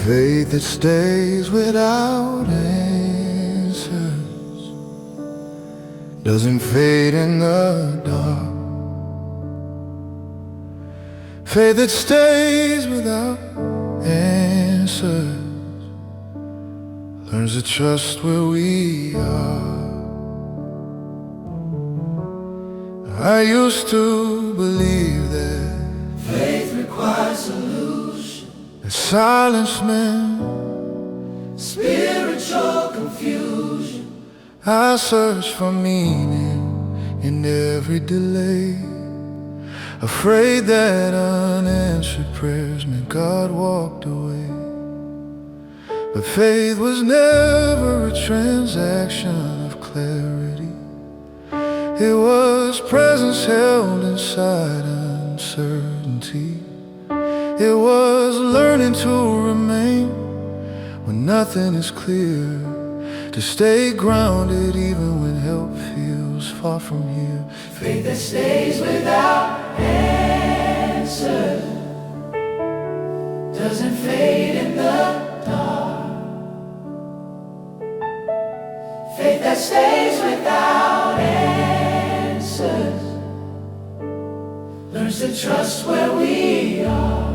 Faith that stays without answers doesn't fade in the dark. Faith that stays without answers learns to trust where we are. I used to believe that faith requires solution, that silence meant spiritual confusion. I searched for meaning in every delay, afraid that unanswered prayers meant God walked away. But faith was never a transaction of clarity. It was presence held inside uncertainty. It was learning to remain when nothing is clear, to stay grounded even when help feels far from here. Faith that stays without answer doesn't fade in the dark. Faith that stays without answers learns to trust where we are.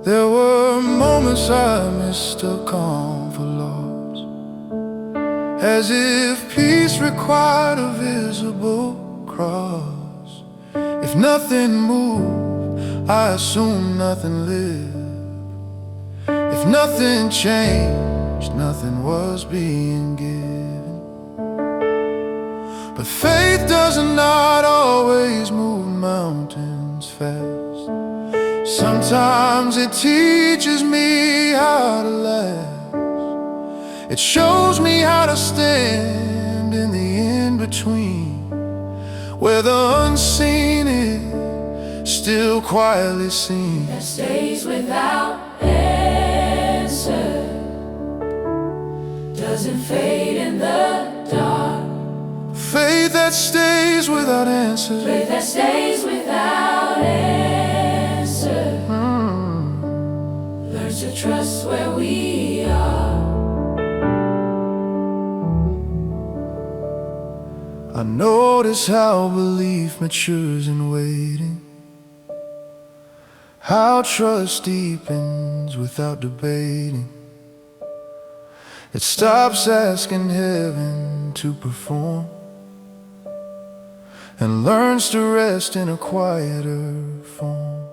There were moments I mistook calm for loss, as if peace required a visible cross. If nothing moved, I assumed nothing lived. If nothing changed, nothing was being given. But faith does not always move mountains fast. Sometimes it teaches me how to last. It shows me how to stand in the in-between, where the unseen is still quietly seen. That stays without answer doesn't fade in the dark. Faith that stays without answers. Faith that stays without answer learns to trust where we are. I notice how belief matures in waiting, how trust deepens without debating. It stops asking heaven to perform and learns to rest in a quieter form.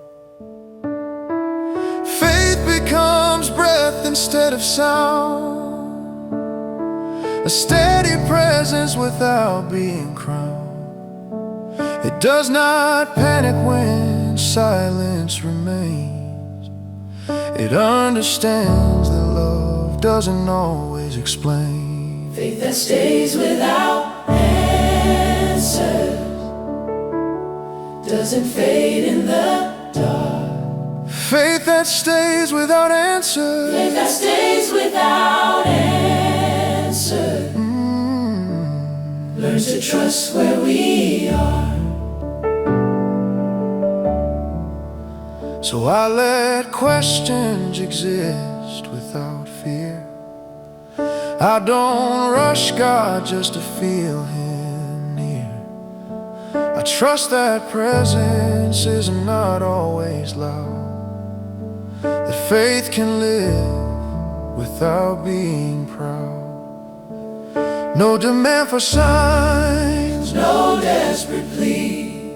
Faith becomes breath instead of sound, a steady presence without being crowned. It does not panic when silence remains. It understands that love doesn't always explain. Faith that stays without answers doesn't fade in the dark. Faith that stays without answers. Faith that stays without answer learns to trust where we are. So I let questions exist without fear. I don't rush God just to feel Him near. I trust that presence is not always loud, that faith can live without being proud. No demand for signs, No desperate plea,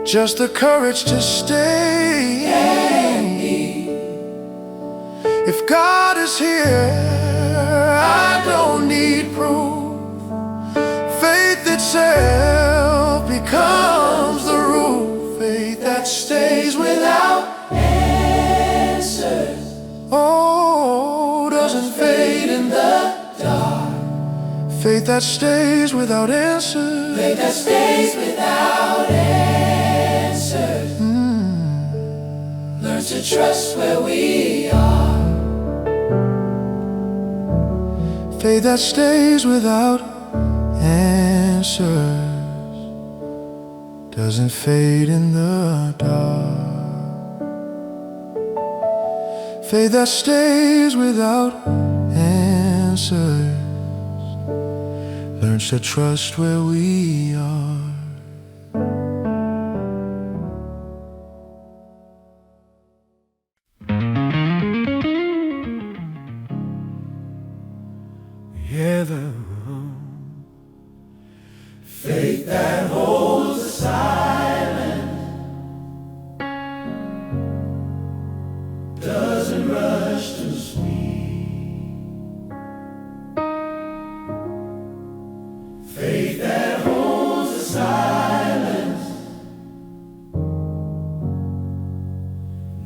just the courage to stay and be. If God is here, I don't need proof. Faith itself becomes the roof. Faith that stays without Answers doesn't fade in the dark. faith that stays without answers. Faith that stays without answers learns to trust where we are. faith that stays without answers, doesn't fade in the dark. Faith that stays without answers, learns to trust where we are. Yeah, Faith that holds the silence, doesn't rush to speak. Faith that holds the silence,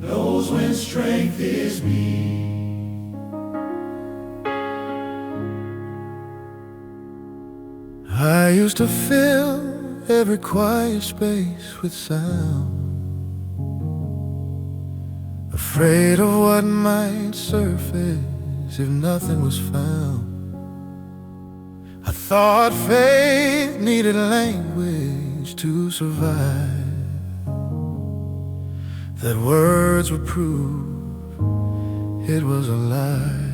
knows when strength is weak. I used to fill every quiet space with sound, afraid of what might surface if nothing was found. I thought faith needed language to survive, that words would prove it was a lie.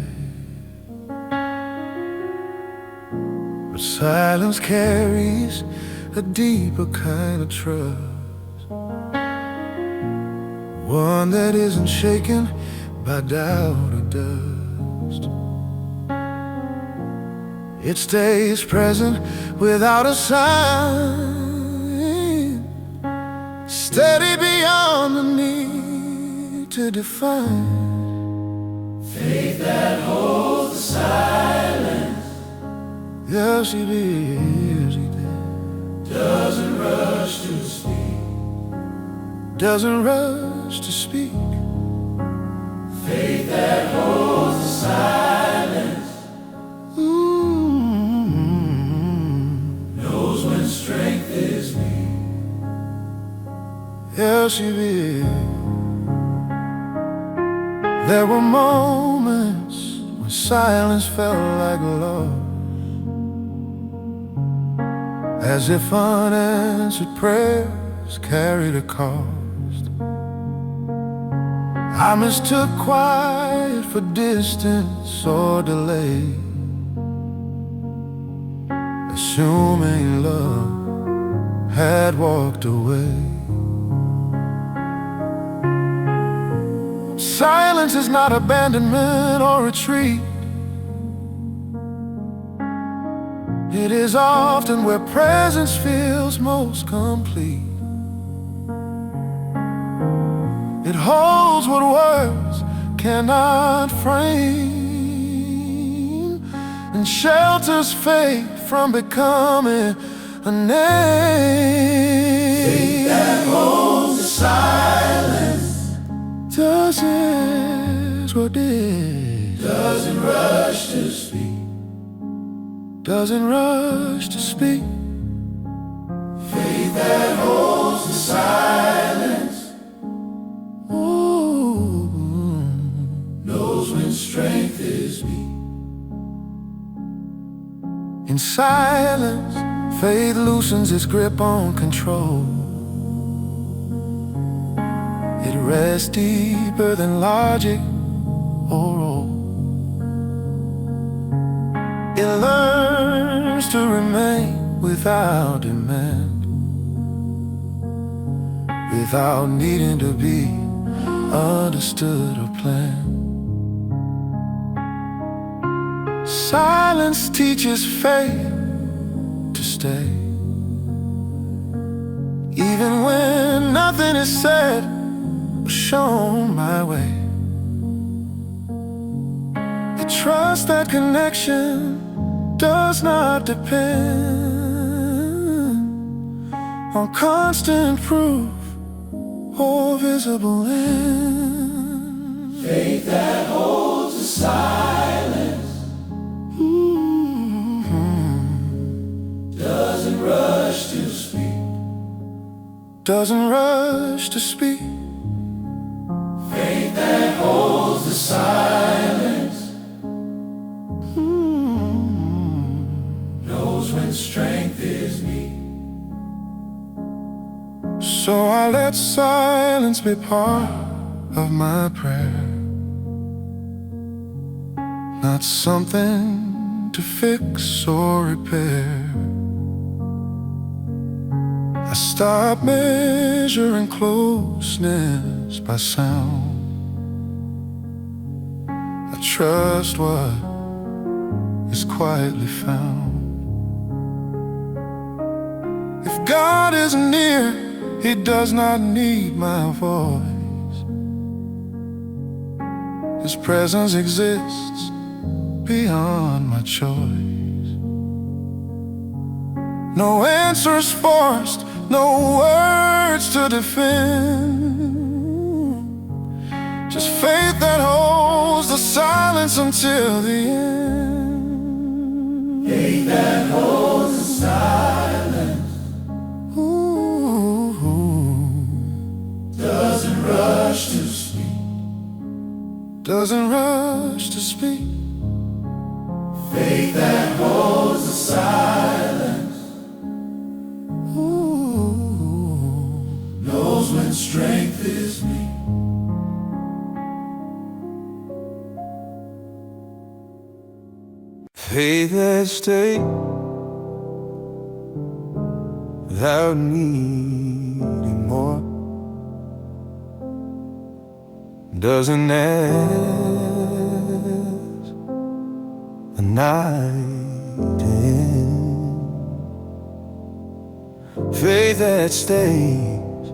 But silence carries a deeper kind of trust, one that isn't shaken by doubt or dust. It stays present without a sign, steady beyond the need to define. Faith that holds the silence, yes, it is, it is. doesn't rush to speak. Doesn't rush to speak. Faith that holds the silence, knows when strength is weak. Yes, it is. There were moments when silence felt like love, as if unanswered prayers carried a cost. I mistook quiet for distance or delay, assuming love had walked away. Silence is not abandonment or retreat. It is often where presence feels most complete. It holds what words cannot frame, and shelters faith from becoming a name. Faith that holds the silence, doesn't what is, doesn't rush to speak. Doesn't rush to speak. Faith that holds the silence, Ooh. knows when strength is weak. In silence, faith loosens its grip on control. It rests deeper than logic or role. It learns to remain without demand, without needing to be understood or planned. Silence teaches faith to stay, even when nothing is said or shown my way. It trusts that connection does not depend on constant proof or visible end. Faith that holds the silence, doesn't rush to speak. Doesn't rush to speak. Faith that holds the silence, when strength is needed. So I let silence be part of my prayer, not something to fix or repair. I stopped measuring closeness by sound. I trust what is quietly found. If God is near, He does not need my voice. His presence exists beyond my choice. No answers forced, no words to defend, just faith that holds the silence until the end. Faith that holds the silence, doesn't rush to speak, doesn't rush to speak. Faith that holds the silence, knows when strength is needed. Faith that stays without needing more, doesn't ask the night to end. Faith that stays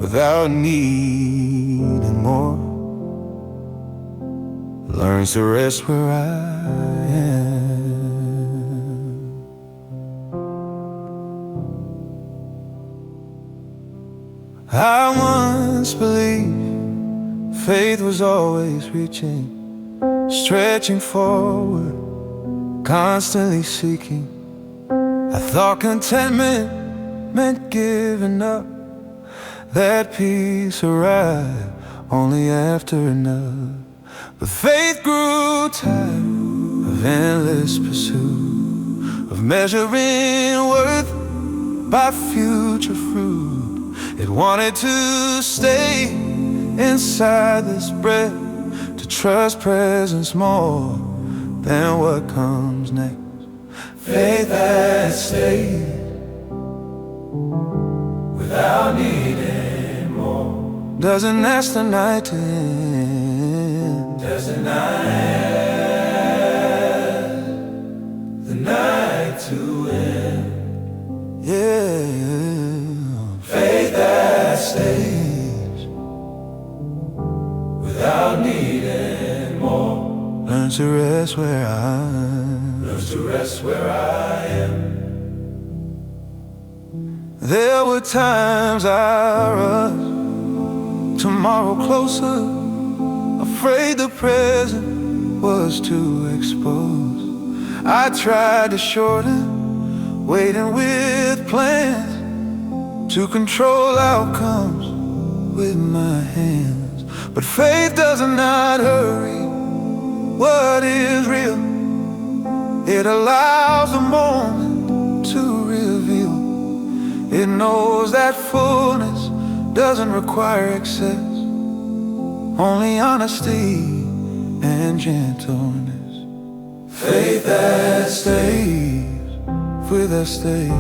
without needing more, learns to rest where I am. I once believed faith was always reaching, stretching forward, constantly seeking. I thought contentment meant giving up, that peace arrived only after enough. But faith grew tired of endless pursuit, of measuring worth by future fruit. It wanted to stay inside this breath, to trust presence more than what comes next. Faith that stays without needing more, doesn't ask the night to end, doesn't ask the night to end. yeah. Faith that stays without needing more, Learns to rest where I am. learns to rest where I am. There were times I rushed, tomorrow closer, afraid the present was too exposed. I tried to shorten, waiting with plans to control outcomes with my hands. But faith does not hurry what is real. It allows the moment to reveal. It knows that fullness doesn't require excess, only honesty and gentleness. Faith that Stays with us, stays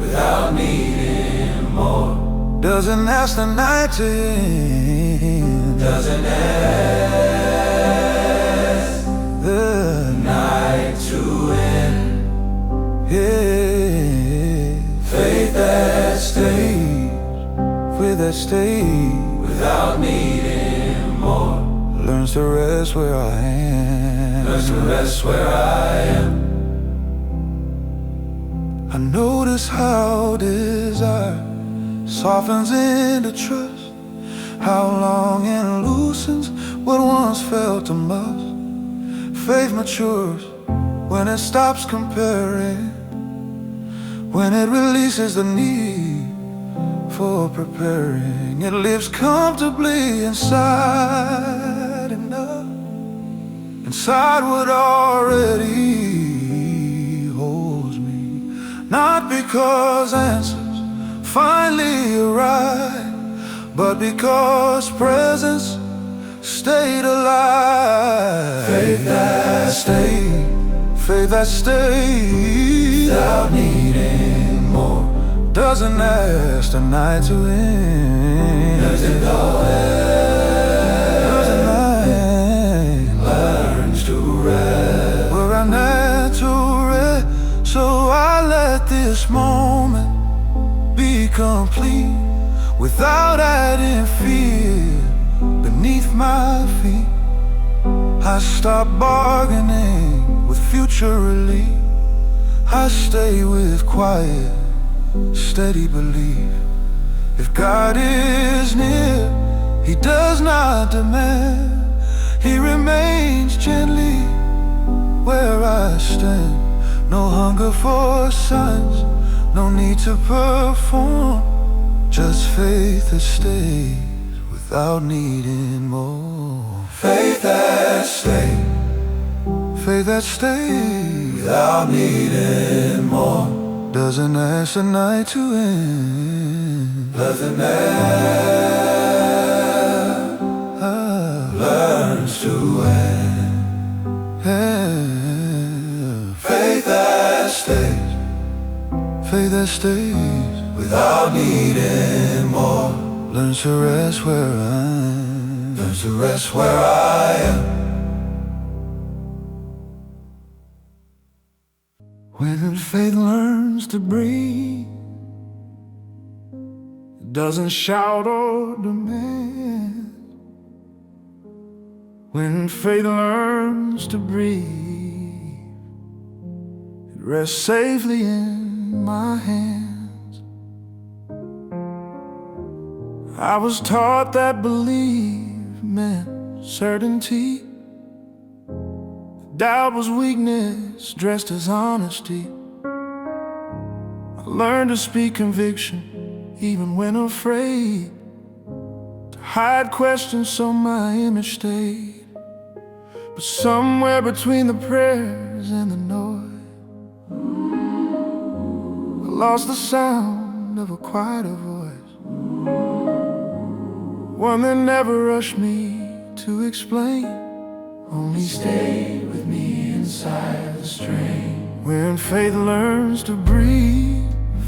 without needing more, doesn't ask the night to end, doesn't ask the night to end. yeah. Faith that stays With us, stays without needing more, learns to rest where I am. learns to rest where I am. I notice how desire softens into trust, how longing loosens what once felt a must. Faith matures when it stops comparing, when it releases the need for preparing. It lives comfortably inside enough, inside what already because answers finally arrive, but because presence stayed alive. Faith that stayed, faith that stayed without needing more. doesn't ask the night to end. Doesn't know it, learns to rest. We're our natural rest. So I let this moment be complete without adding fear beneath my feet. I stop bargaining with future relief. I stay with quiet, steady belief. If God is near, He does not demand. He remains gently where I stand. No hunger for signs, no need to perform, just faith that stays without needing more. Faith that stayed, faith that stays without needing more. doesn't ask the night to end. Doesn't end, learns to end. Faith that stays, Faith that stays without needing more. learns to rest where I'm. Learns to rest where I am. When faith learns to breathe, it doesn't shout or demand. When faith learns to breathe, it rests safely in my hands. I was taught that belief meant certainty. Doubt was weakness dressed as honesty. I learned to speak conviction even when afraid, to hide questions so my image stayed. But somewhere between the prayers and the noise, I lost the sound of a quieter voice, one that never rushed me to explain, only Stay with me inside the strain. when faith learns to breathe.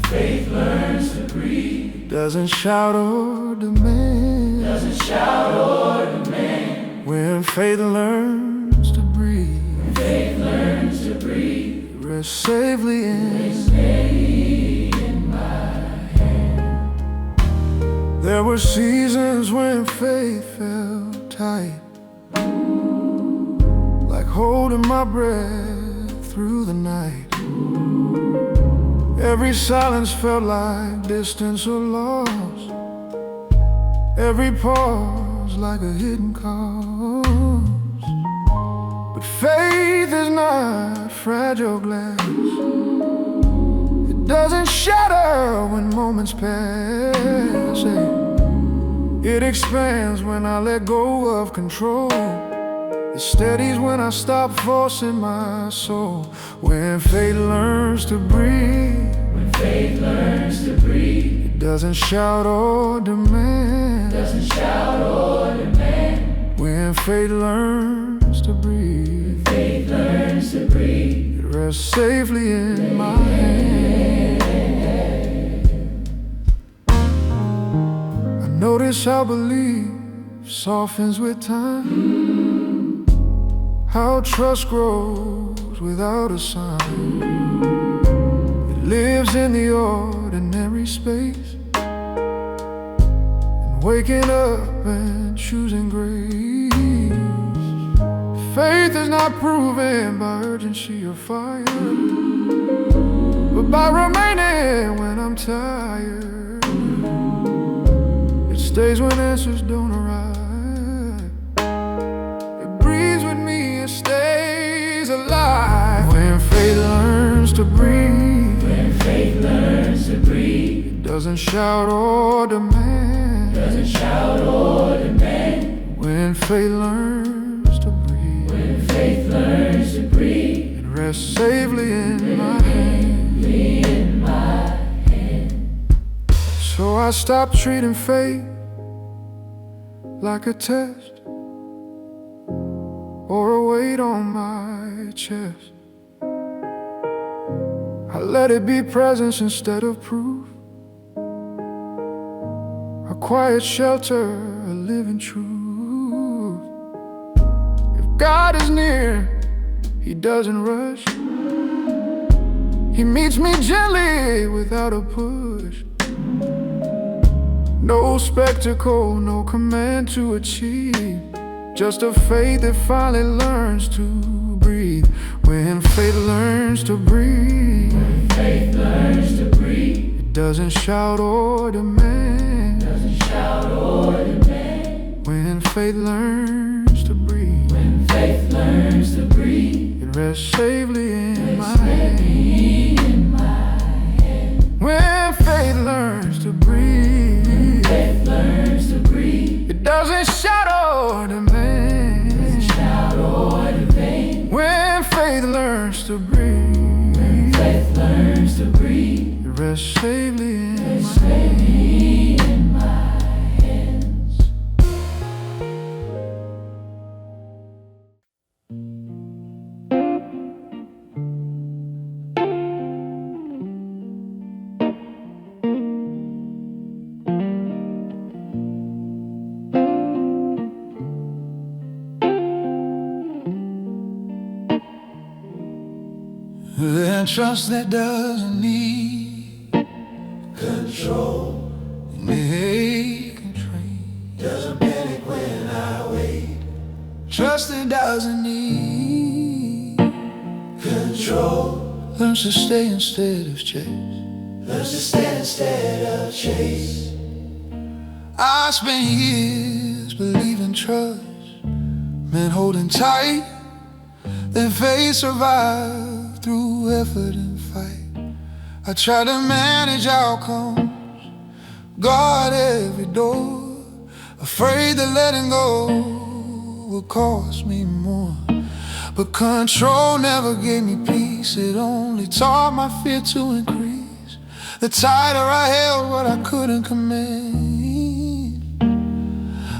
Faith learns to breathe. Doesn't shout or demand. Doesn't shout or demand. When faith learns to breathe, Faith learns to breathe. rest safely in. Steady in my hand. There were seasons when faith felt tight, like holding my breath through the night. Every silence felt like distance or loss, every pause like a hidden cause. But faith is not fragile glass. It doesn't shatter when moments pass. It expands when I let go of control. It steadies when I stop forcing my soul. When faith learns to breathe, When faith learns to breathe. it doesn't shout or demand. Doesn't shout or demand. When faith learns to breathe, Faith learns to breathe. it rests safely in my hand. I notice how belief softens with time, how trust grows without a sign. It lives in the ordinary space, and waking up and choosing grace. Faith is not proven by urgency or fire, but by remaining when I'm tired. It stays when answers don't arrive. It breathes with me and stays alive. When faith learns to breathe, When faith learns to breathe. it doesn't shout or demand. Doesn't shout or demand. When faith learns to breathe, When faith learns to breathe. it rests safely in my hand. me in my hand. So I stopped treating fate like a test or a weight on my chest. I let it be presence instead of proof, a quiet shelter, a living truth. If God is near, He doesn't rush. He meets me gently without a push. No spectacle, no command to achieve, just a faith that finally learns to breathe. When faith learns to breathe, When faith learns to breathe, it doesn't shout or demand. doesn't shout or demand. When faith learns to breathe, When faith learns to breathe, it rests safely in my let hand. me in my hand. When faith learns to breathe, Faith learns to breathe, it doesn't shout or demand. shout or debate. When faith learns to breathe, Faith learns to breathe, it rests safely in my let hand. me in my hands. Then trust that doesn't need Control, make and train. doesn't panic when I wait. Trust that doesn't need Control, learns to stay instead of chase. learns to stand instead of chase. I spent years believing trust meant holding tight, then faith survived through effort and fight. I tried to manage outcomes, guard every door, afraid that letting go would cost me more. But control never gave me peace, it only taught my fear to increase. The tighter I held what I couldn't command,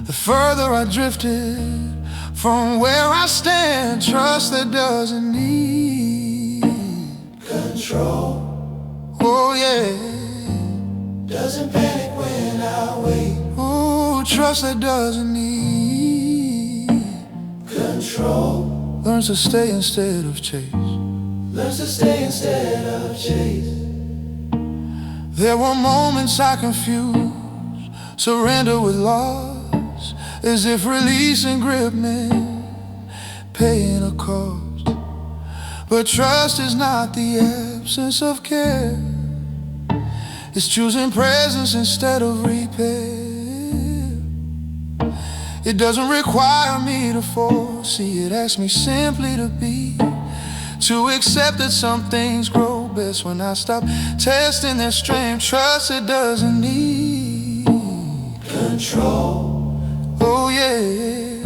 the further I drifted from where I stand. Trust that doesn't need Control, oh yeah. doesn't panic when I wait. Oh, trust that doesn't need Control, learns to stay instead of chase. learns to stay instead of chase. There were moments I confused surrender with loss, as if releasing grip meant paying a cost. But trust is not the absence of care, it's choosing presence instead of repair. It doesn't require me to foresee, it asks me simply to be, to accept that some things grow best when I stop testing their strength. Trust it doesn't need Control, oh yeah.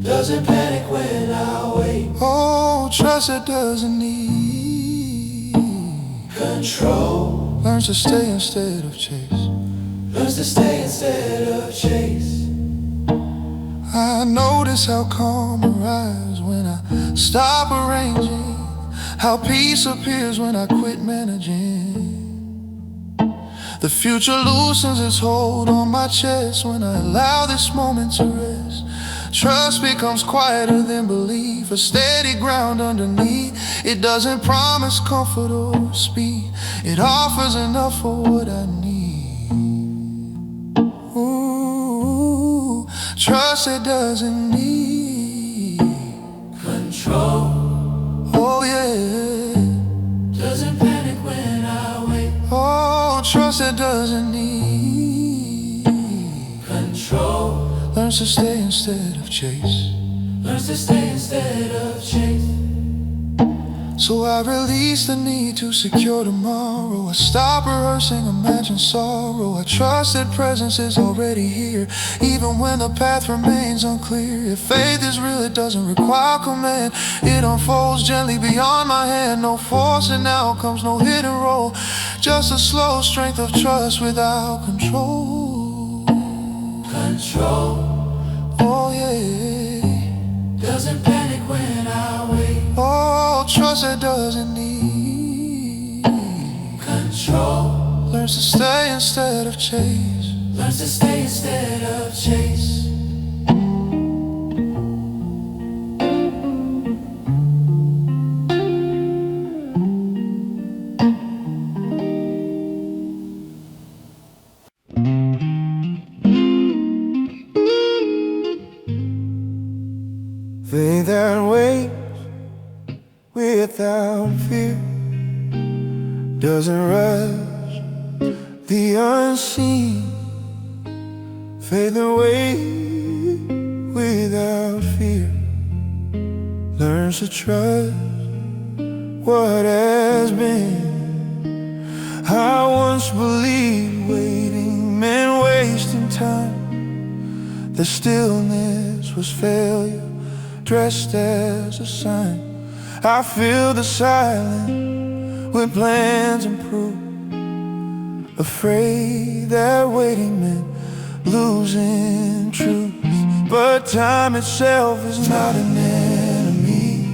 doesn't panic when I wait. Oh, trust it doesn't need Control, learns to stay instead of chase. learns to stay instead of chase. I notice how calm arrives when I stop arranging, how peace appears when I quit managing. The future loosens its hold on my chest when I allow this moment to rest. Trust becomes quieter than belief, a steady ground underneath. It doesn't promise comfort or speed, it offers enough for what I need. Ooh, trust it doesn't need Control, oh yeah. doesn't panic when I wait. Oh, trust it doesn't need Control, learns to stay instead of chase. learns to stay instead of chase. So I release the need to secure tomorrow. I stop rehearsing imagined sorrow. I trust that presence is already here, even when the path remains unclear. If faith is real, it doesn't require command. It unfolds gently beyond my hand. No forcing outcomes, no hidden role, just a slow strength of trust without control. Control. Oh yeah. Doesn't panic when I wait. Oh, trust that doesn't need Control. learns to stay instead of chase. Learns to stay instead of chase. Faith that waits without fear doesn't rush the unseen. Faith that waits without fear learns to trust what has been. I once believed waiting meant wasting time, that stillness was failure dressed as a sign. I feel the silence with plans and proof, afraid that waiting meant losing truth. But time itself is not an enemy.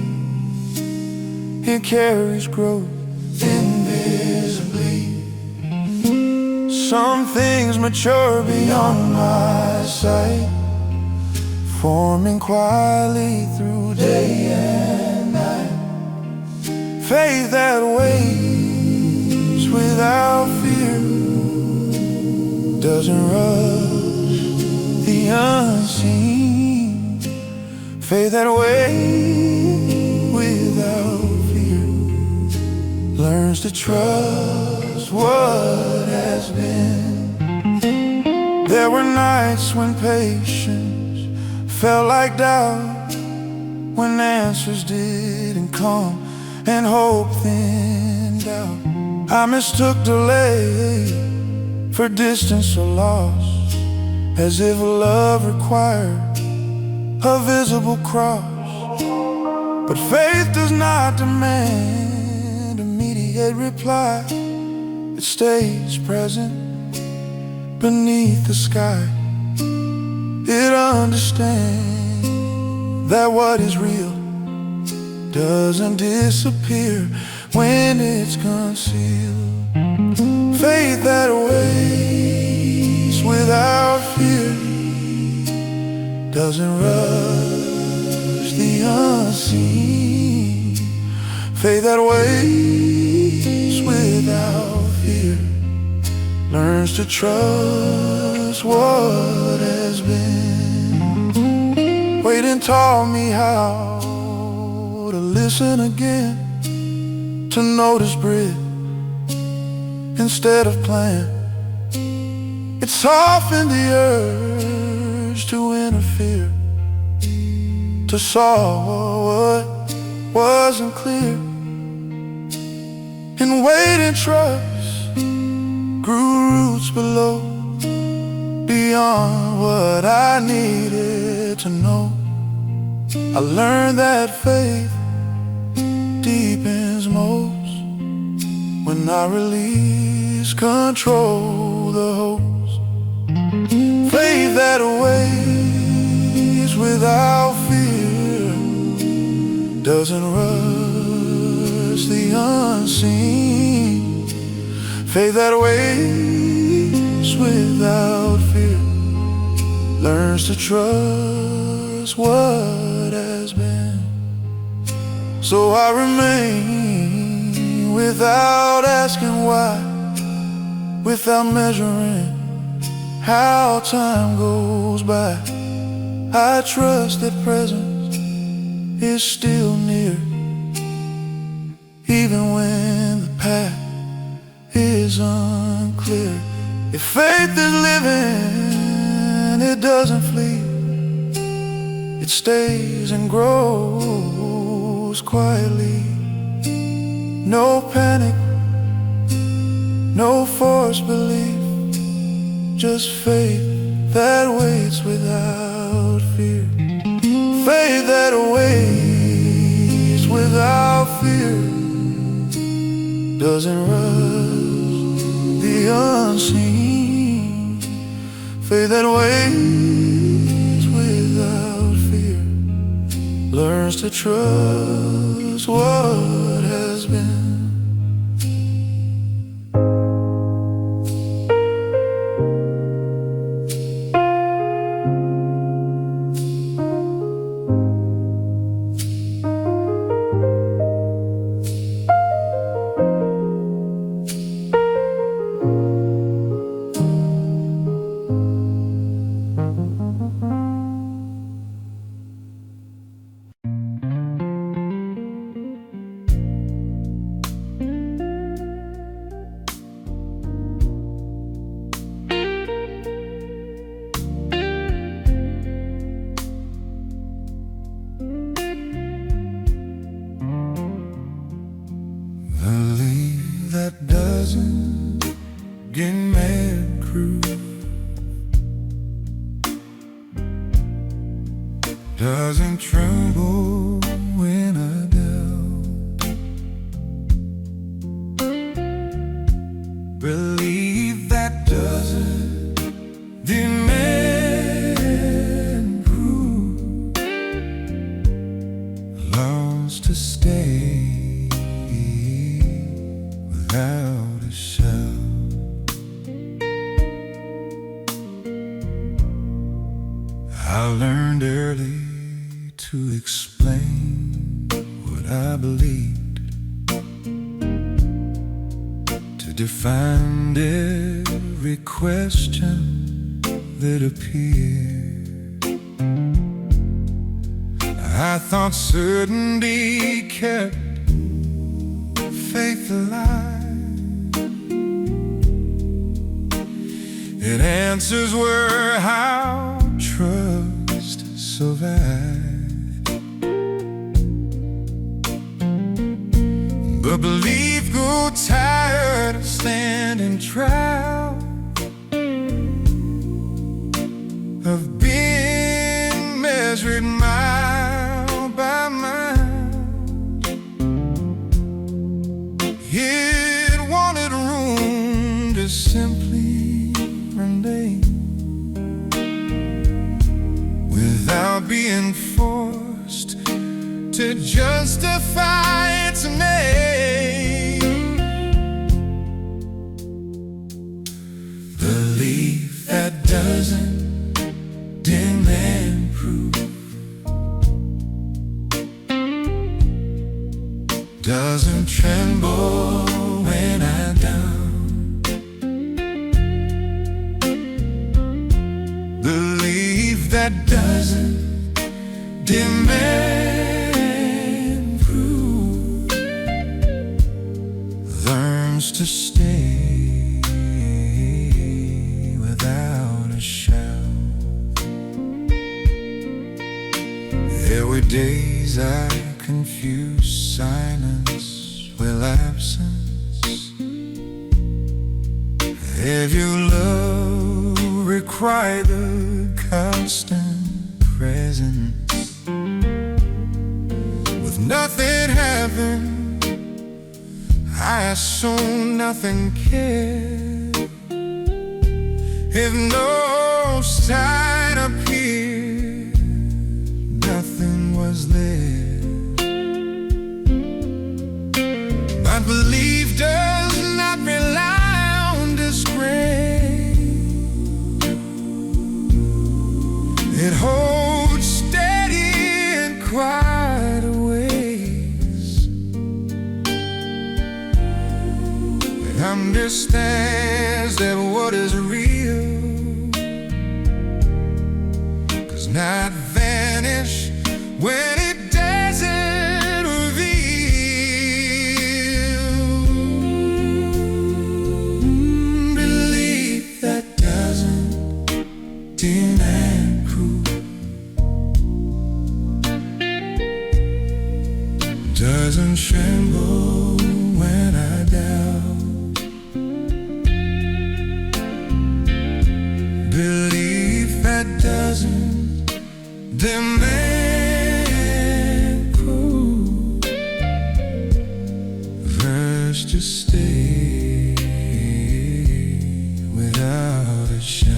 It carries growth invisibly. Some things mature beyond my sight, forming quietly through day and night. Faith that waits without fear doesn't rush the unseen. Faith that waits without fear learns to trust what has been. There were nights when patience felt like doubt, when answers didn't come and hope thinned out. I mistook delay for distance or loss, as if love required a visible cross. But faith does not demand immediate reply. It stays present beneath the sky. It understands that what is real doesn't disappear when it's concealed. Faith that waits without fear doesn't rush the unseen. Faith that waits without fear learns to trust what has been. Waiting taught me how to listen again, to notice breath instead of plan. It softened the urge to interfere, to solve what wasn't clear. In waiting, trust grew roots below, beyond what I needed to know. I learned that faith deepens most when I release control the hopes. Faith that waits without fear doesn't rush the unseen. Faith that waits without fear learns to trust what has been. So I remain without asking why, without measuring how time goes by. I trust that presence is still near, even when the path is unclear. If faith is living, it doesn't flee. It stays and grows quietly. No panic, no forced belief, just faith that waits without fear. Faith that waits without fear, doesn't rush the unseen. Faith that waits without fear, learns to trust what has been. That doesn't get mad crew, doesn't tremble when I doubt. Believe that doesn't demand proof, longs to stay without a shout. I learned early to explain what I believed, to define every question that appeared. I thought certainty kept faith alive. And answers were how trust survived. But belief grew tired of standing trial, of being measured mile by mile. It wanted room to simply without being forced to justify its name. Belief that doesn't demand proof, doesn't tremble when I doubt. That doesn't demand proof, learns to stay without a shout. There were days I confused silence with absence. If you love required the constant presence, with nothing happened, I assumed nothing cared. If no sign appeared, nothing was there. But belief does not rely on disgrace. It holds steady in quiet ways. It understands that what is real does not vanish when it doesn't reveal. Belief that doesn't demand doesn't tremble urge to stay without a shout.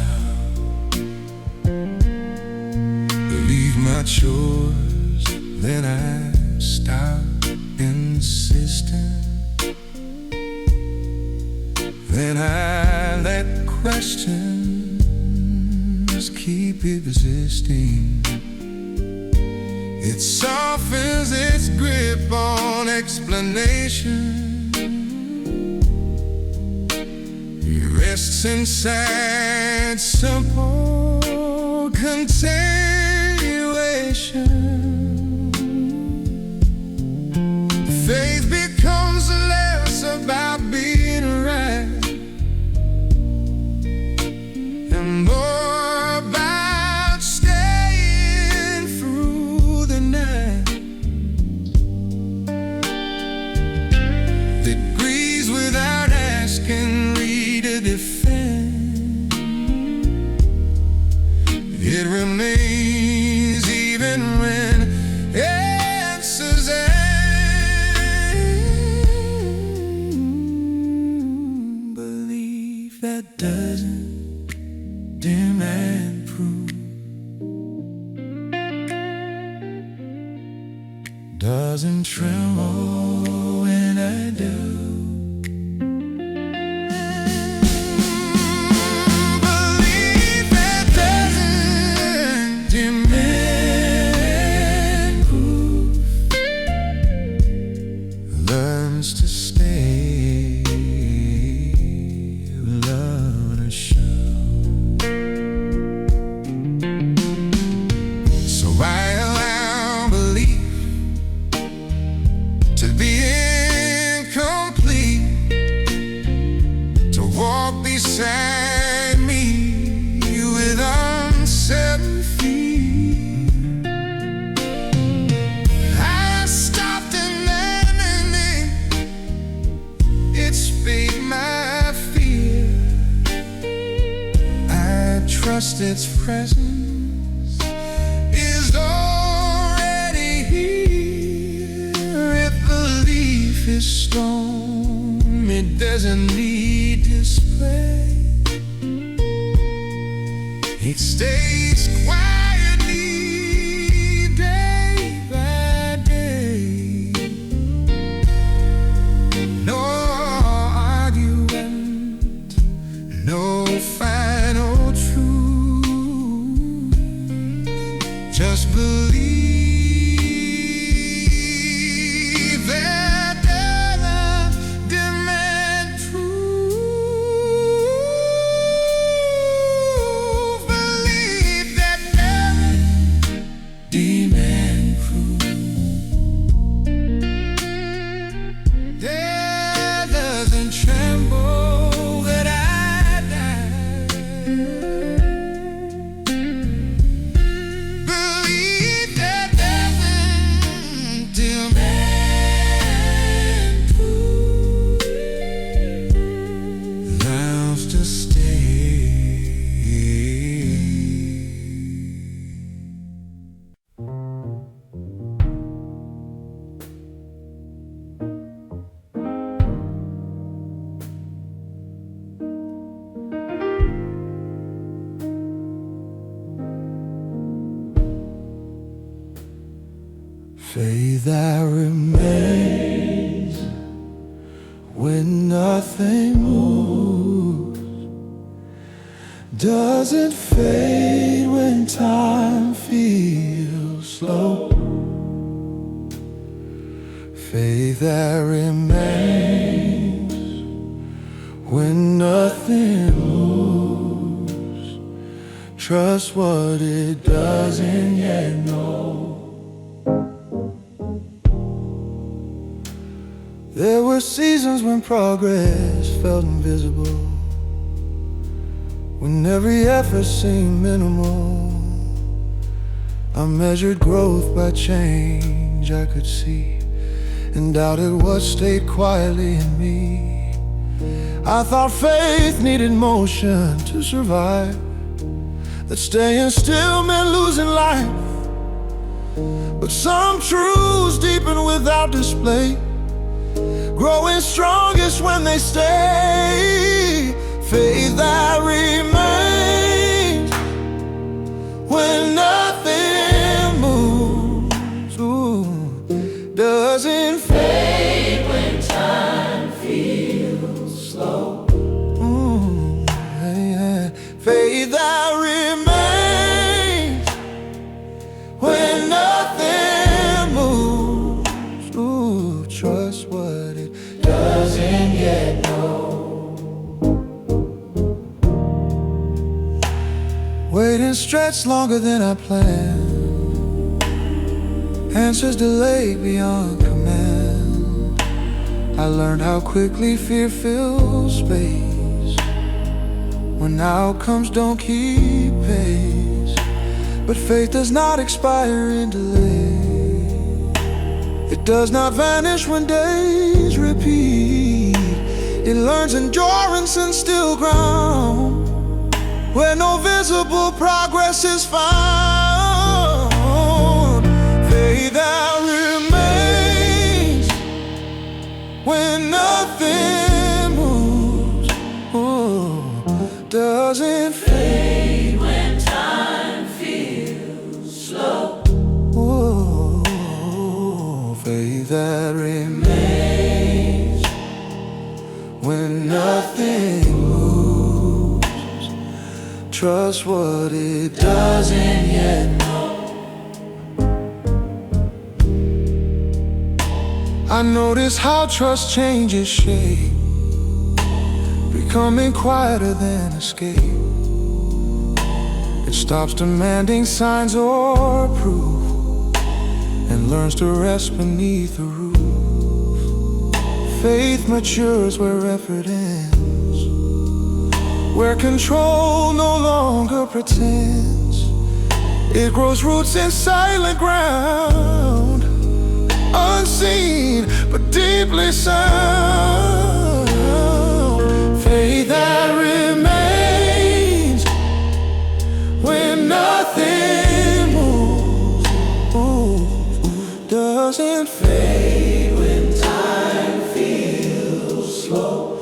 Leave my chores, then I stop insisting. Then I let questions keep existing. It softens its grip on explanation. It rests inside simple continuation. Faith becomes less about being right and more about staying through the night. That grieves without asking, ready to defend. It remains even when answers end. Belief that doesn't demand proof, doesn't tremble when I do. Belief that doesn't demand proof learns to stay without a shout. So I allow belief to be incomplete, to walk beside me with uncertain feet. I stopped demanding its fate, my fear. I trust its presence is already here. If belief is strong, it doesn't need display. It stays quietly day by day. No argument, no final truth. Just believe that doesn't demand proof. Believe that doesn't demand proof. That doesn't tremble that I die. Believe that doesn't demand proof. Vows to stay. Faith that remains when nothing moves, doesn't fade when time feels slow. Faith that remains when nothing moves. Trust what it doesn't yet know. There were seasons when progress felt invisible, when every effort seemed minimal. I measured growth by change I could see, and doubted what stayed quietly in me. I thought faith needed motion to survive, that staying still meant losing life. But some truths deepen without display, growing strong strongest when they stay. Faith that remains when nothing moves. Ooh, doesn't fade when time feels slow. Ooh, yeah. Faith that remains when nothing moves. Ooh, trust what it doesn't yet know. Waiting stretched longer than I planned. Answers delayed beyond command. I learned how quickly fear fills space when outcomes don't keep pace. But faith does not expire in delay. It does not vanish when days repeat. It learns endurance in still ground, where no visible progress is found. Faith that remains when nothing moves. Ooh, doesn't fade when time feels slow. Ooh, faith that remains when nothing moves. Trust what it doesn't yet know. I notice how trust changes shape, becoming quieter than escape. It stops demanding signs or proof and learns to rest beneath the roof. Faith matures where effort ends, where control no longer pretends. It grows roots in silent ground, unseen but deeply sound. Faith that remains when nothing moves. Ooh, doesn't fade when time feels slow.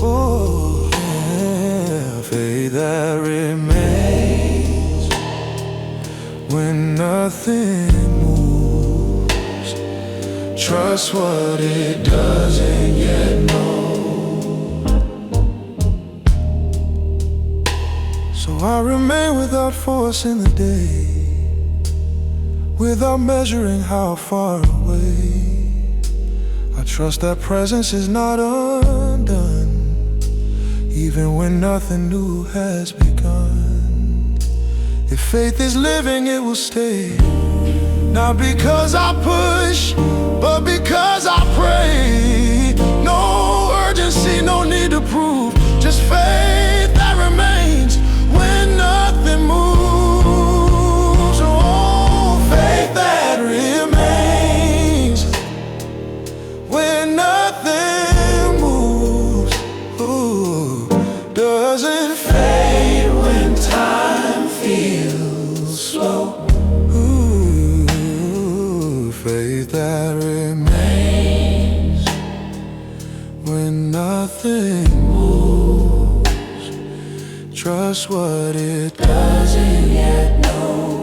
Oh, yeah. Faith that remains when nothing moves. Trust what it doesn't yet know. So I remain without force in the day, without measuring how far away. I trust that presence is not undone, even when nothing new has begun. If faith is living, it will stay, not because I push, but because I pray. No urgency, no need to prove, just faith that remains when nothing moves. Oh, faith that remains when nothing moves. Ooh, doesn't fade when time feels slow. Ooh, faith that remains when nothing moves. Trust what it doesn't yet know.